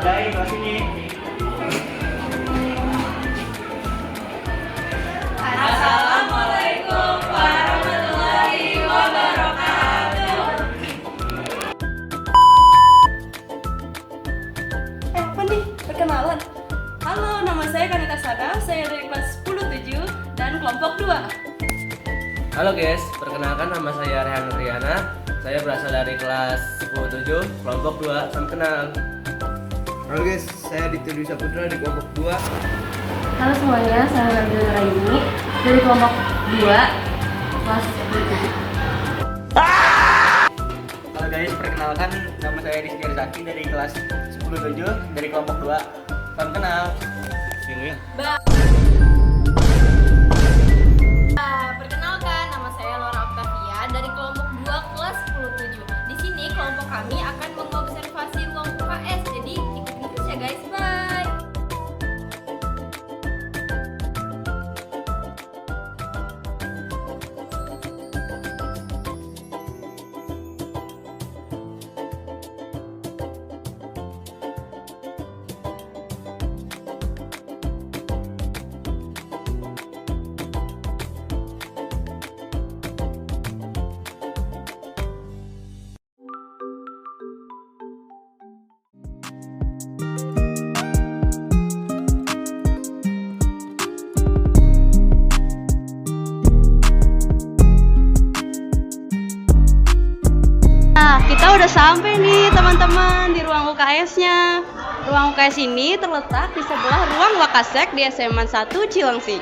mulai kelas ini. Assalamualaikum warahmatullahi wabarakatuh. Apa nih? Perkenalan. Halo, nama saya Kanita Sada. Saya dari kelas 10-7 dan kelompok 2. Halo guys, perkenalkan nama saya Rehan Nuriana. Saya berasal dari kelas 10-7, kelompok 2. Salam kenal. Halo guys, saya Aditya Dwi Saputra di kelompok 2. Halo semuanya, saya Nabila Raini dari kelompok 2 kelas 10. Halo guys, perkenalkan nama saya Rizky Arizaki dari kelas 10-7 dari kelompok 2. Salam kenal. Perkenalkan, nama saya Laura Octavia dari kelompok 2 kelas 10-7. Di sini kelompok kami akan mengobservasi ruang UKS. Jadi ikutin terus ya guys. Bye. Nah, kita udah sampai nih teman-teman di ruang UKS-nya. Ruang UKS ini terletak di sebelah ruang Wakasek di SMA 1 Cilengsi.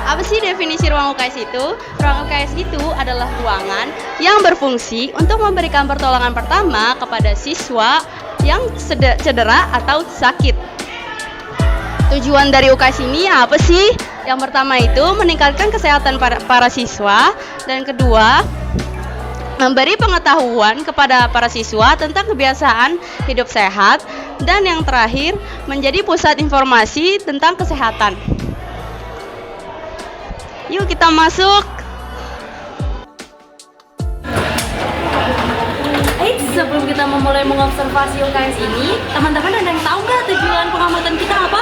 Apa sih definisi ruang UKS itu? Ruang UKS itu adalah ruangan yang berfungsi untuk memberikan pertolongan pertama kepada siswa yang cedera atau sakit. Tujuan dari UKS ini apa sih? Yang pertama itu meningkatkan kesehatan para siswa, dan kedua memberi pengetahuan kepada para siswa tentang kebiasaan hidup sehat, dan yang terakhir menjadi pusat informasi tentang kesehatan. Yuk kita masuk. Sebelum kita memulai mengobservasi UKS ini, teman-teman ada yang tahu nggak tujuan pengamatan kita apa?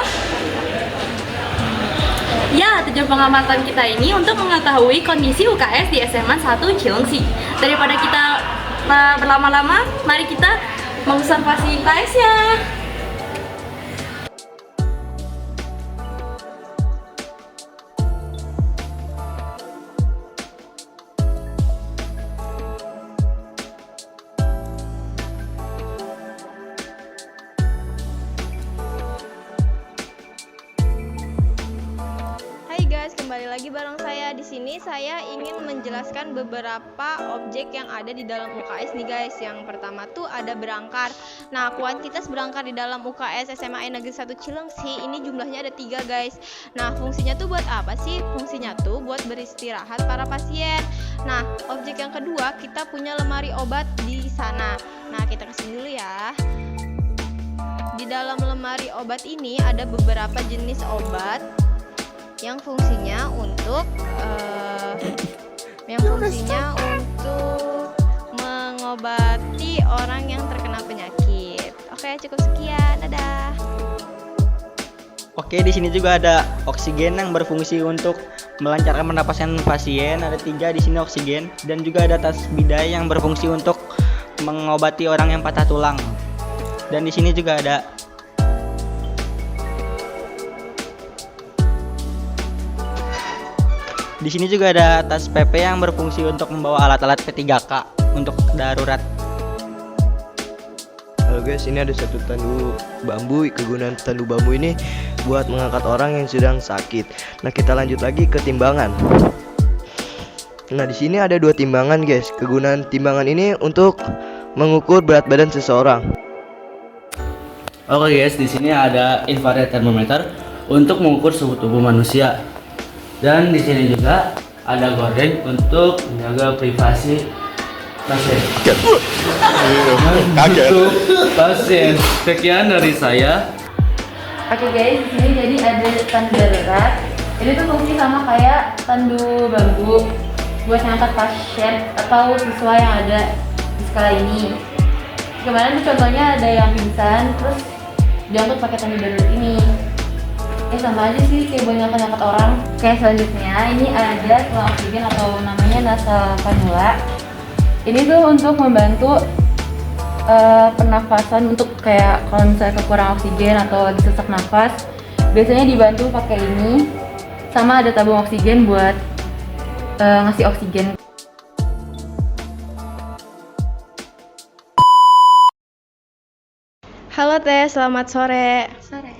Ya, tujuan pengamatan kita ini untuk mengetahui kondisi UKS di SMA 1 Cilengsi. Daripada kita berlama-lama, mari kita mengobservasi UKS-nya. Hai guys, kembali lagi bareng saya. Di sini saya ingin menjelaskan beberapa objek yang ada di dalam UKS nih guys. Yang pertama tuh ada berangkar. Nah, kuantitas berangkar di dalam UKS SMA Negeri 1 Cilengsi ini jumlahnya ada 3 guys. Nah, fungsinya tuh buat apa sih? Fungsinya tuh buat beristirahat para pasien. Nah, objek yang kedua kita punya lemari obat di sana. Nah, kita kesini dulu ya. Di dalam lemari obat ini ada beberapa jenis obat yang fungsinya untuk mengobati orang yang terkena penyakit. Oke, cukup sekian. Dadah. Oke, di sini juga ada oksigen yang berfungsi untuk melancarkan pernapasan pasien. Ada 3 di sini oksigen, dan juga ada tas bidai yang berfungsi untuk mengobati orang yang patah tulang. Dan di sini juga ada tas PP yang berfungsi untuk membawa alat-alat P3K untuk darurat. Halo guys, ini ada satu tandu bambu. Kegunaan tandu bambu ini buat mengangkat orang yang sedang sakit. Nah, kita lanjut lagi ke timbangan. Nah, di sini ada 2 timbangan guys. Kegunaan timbangan ini untuk mengukur berat badan seseorang. Oke guys, di sini ada infrared thermometer untuk mengukur suhu tubuh manusia. Dan di sini juga ada gorden untuk menjaga privasi pasien. Untuk pasien. Sekian dari saya. Oke guys, di sini jadi ada tandu darurat. Ini tuh fungsi sama kayak tandu bambu buat ngangkat pasien atau siswa yang ada di skala ini. Kemarin tuh contohnya ada yang pingsan, terus diangkut pakai tangki darurat ini. Sama aja sih kayak banyak ngangkat orang. Kayak selanjutnya ini ada tulang oksigen atau namanya nasal kanula. Ini tuh untuk membantu pernafasan, untuk kayak kalau misalnya kekurangan oksigen atau lagi sesak nafas, biasanya dibantu pakai ini. Sama ada tabung oksigen buat ngasih oksigen. Halo Teh, selamat sore. Sore.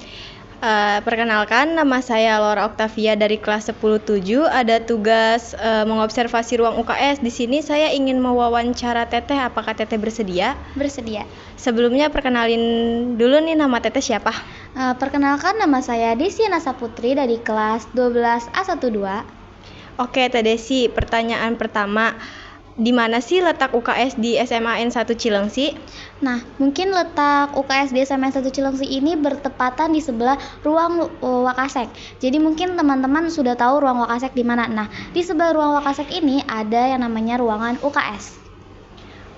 Perkenalkan, nama saya Laura Octavia dari kelas 10-7. Ada tugas mengobservasi ruang UKS. Di sini saya ingin mewawancara Teteh. Apakah Teteh bersedia? Bersedia. Sebelumnya perkenalin dulu nih, nama Teteh siapa? Perkenalkan, nama saya Desi Nasa Putri dari kelas 12 A12. Oke Teh Desi, pertanyaan pertama. Di mana sih letak UKS di SMAN 1 Cilengsi? Nah, mungkin letak UKS di SMA 1 Cilengsi ini bertepatan di sebelah ruang Wakasek. Jadi mungkin teman-teman sudah tahu ruang Wakasek di mana. Nah, di sebelah ruang Wakasek ini ada yang namanya ruangan UKS.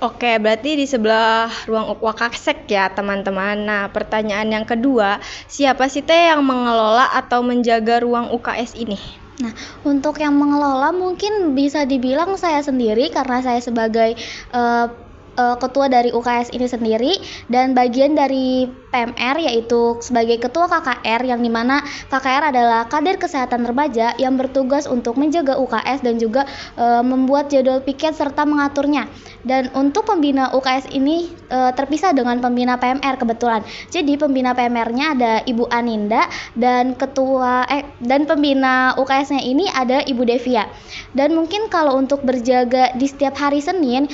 Oke, berarti di sebelah ruang Wakasek ya teman-teman. Nah, pertanyaan yang kedua, siapa sih Teh yang mengelola atau menjaga ruang UKS ini? Nah, untuk yang mengelola mungkin bisa dibilang saya sendiri karena saya sebagai ketua dari UKS ini sendiri, dan bagian dari PMR yaitu sebagai ketua KKR, yang dimana KKR adalah Kader Kesehatan Remaja yang bertugas untuk menjaga UKS dan juga membuat jadwal piket serta mengaturnya. Dan untuk pembina UKS ini terpisah dengan pembina PMR kebetulan. Jadi pembina PMR-nya ada Ibu Aninda dan dan pembina UKS-nya ini ada Ibu Devia. Dan mungkin kalau untuk berjaga di setiap hari Senin,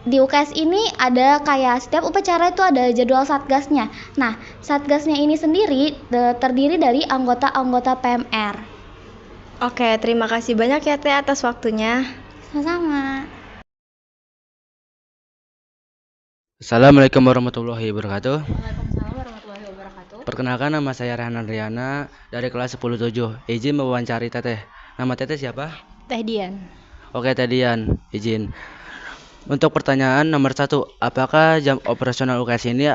di UKS ini ada kayak setiap upacara itu ada jadwal satgasnya. Nah, satgasnya ini sendiri terdiri dari anggota-anggota PMR. Oke, terima kasih banyak ya Teh atas waktunya. Sama-sama. Assalamualaikum warahmatullahi wabarakatuh. Waalaikumsalam warahmatullahi wabarakatuh. Perkenalkan, nama saya Rehan Riana dari kelas 10-7. Izin mewawancari Teteh. Nama Teteh siapa? Teh Dian. Oke, Teh Dian, izin. Untuk pertanyaan nomor 1, apakah jam operasional UKS ini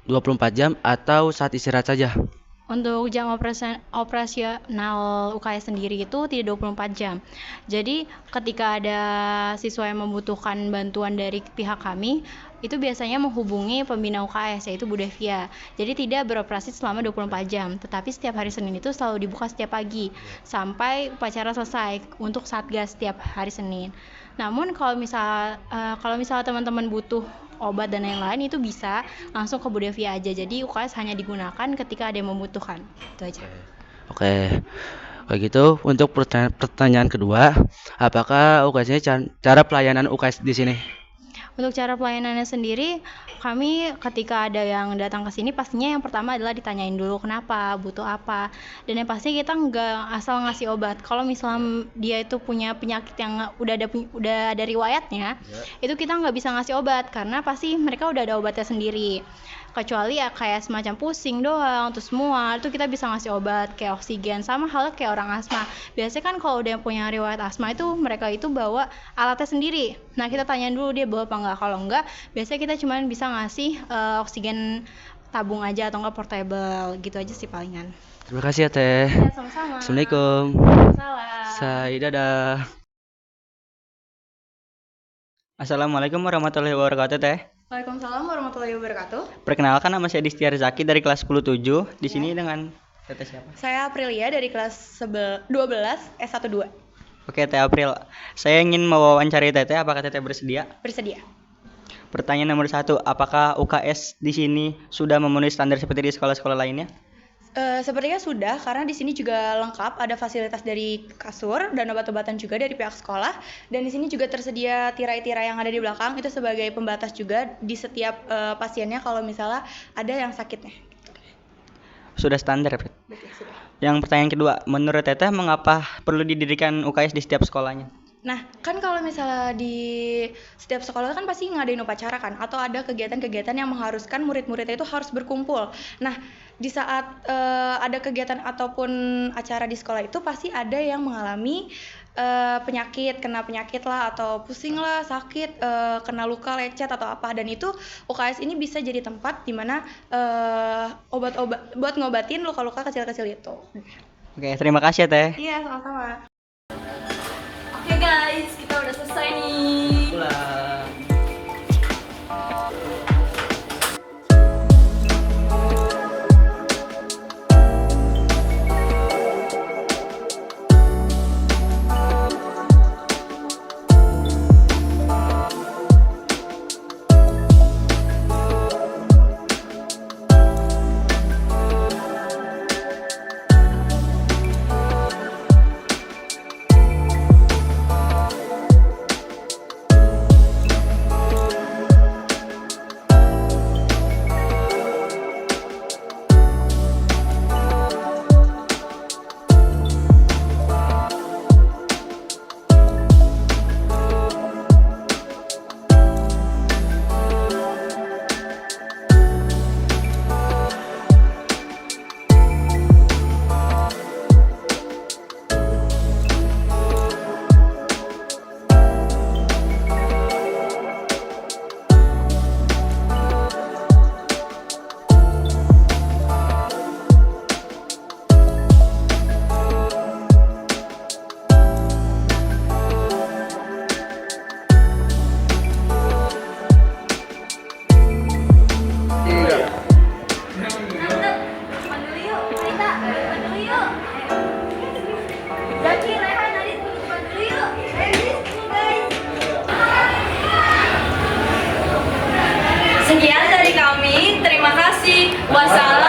24 jam atau saat istirahat saja? Untuk jam operasional UKS sendiri itu tidak 24 jam. Jadi ketika ada siswa yang membutuhkan bantuan dari pihak kami, itu biasanya menghubungi pembina UKS yaitu Bu Devia. Jadi tidak beroperasi selama 24 jam, tetapi setiap hari Senin itu selalu dibuka setiap pagi sampai upacara selesai untuk satgas setiap hari Senin. Namun kalau misal teman-teman butuh obat dan lain-lain, itu bisa langsung ke Bu Devia aja. Jadi UKS hanya digunakan ketika ada yang membutuhkan. Itu aja. Oke. Begitu. Untuk pertanyaan kedua, apakah UKS ini cara pelayanan UKS di sini? Untuk cara pelayanannya sendiri, kami ketika ada yang datang ke sini pastinya yang pertama adalah ditanyain dulu kenapa, butuh apa. Dan yang pasti kita nggak asal ngasih obat. Kalau misalnya dia itu punya penyakit yang udah ada riwayatnya, itu kita nggak bisa ngasih obat karena pasti mereka udah ada obatnya sendiri. Kecuali ya kayak semacam pusing doang, terus mual, itu kita bisa ngasih obat kayak oksigen, sama halnya kayak orang asma. Biasanya kan kalau udah yang punya riwayat asma itu mereka itu bawa alatnya sendiri. Nah, kita tanyain dulu dia bawa apa enggak. Kalau enggak, biasanya kita cuma bisa ngasih oksigen tabung aja atau enggak portable, gitu aja sih palingan. Terima kasih ya Teh. Ya, sama-sama. Assalamualaikum. Salam. Saya dadah. Assalamualaikum warahmatullahi wabarakatuh Teh. Waalaikumsalam warahmatullahi wabarakatuh. Perkenalkan, nama saya Distiar Zaki dari kelas 10-7. Di sini dengan Teteh siapa? Saya Aprilia dari kelas 12 S12. Oke Teh April, saya ingin mewawancari Teteh. Apakah Teteh bersedia? Bersedia. Pertanyaan nomor 1, apakah UKS di sini sudah memenuhi standar seperti di sekolah-sekolah lainnya? Sepertinya sudah, karena di sini juga lengkap, ada fasilitas dari kasur dan obat-obatan juga dari pihak sekolah. Dan di sini juga tersedia tirai-tirai yang ada di belakang, itu sebagai pembatas juga di setiap pasiennya kalau misalnya ada yang sakitnya. Sudah standar, Prit. Betul, sudah. Yang pertanyaan kedua, menurut Teteh mengapa perlu didirikan UKS di setiap sekolahnya? Nah, kan kalau misalnya di setiap sekolah kan pasti ngadain upacara kan, atau ada kegiatan-kegiatan yang mengharuskan murid-muridnya itu harus berkumpul. Nah, di saat ada kegiatan ataupun acara di sekolah itu pasti ada yang mengalami penyakit, kena penyakit lah atau pusing lah, sakit, kena luka, lecet atau apa. Dan itu UKS ini bisa jadi tempat dimana obat-obat buat ngobatin luka-luka kecil-kecil itu. Oke, terima kasih ya Teh. Iya, sama-sama. Oke guys, kita udah selesai nih. Pulang. Sekian dari kami, terima kasih. Wassalamualaikum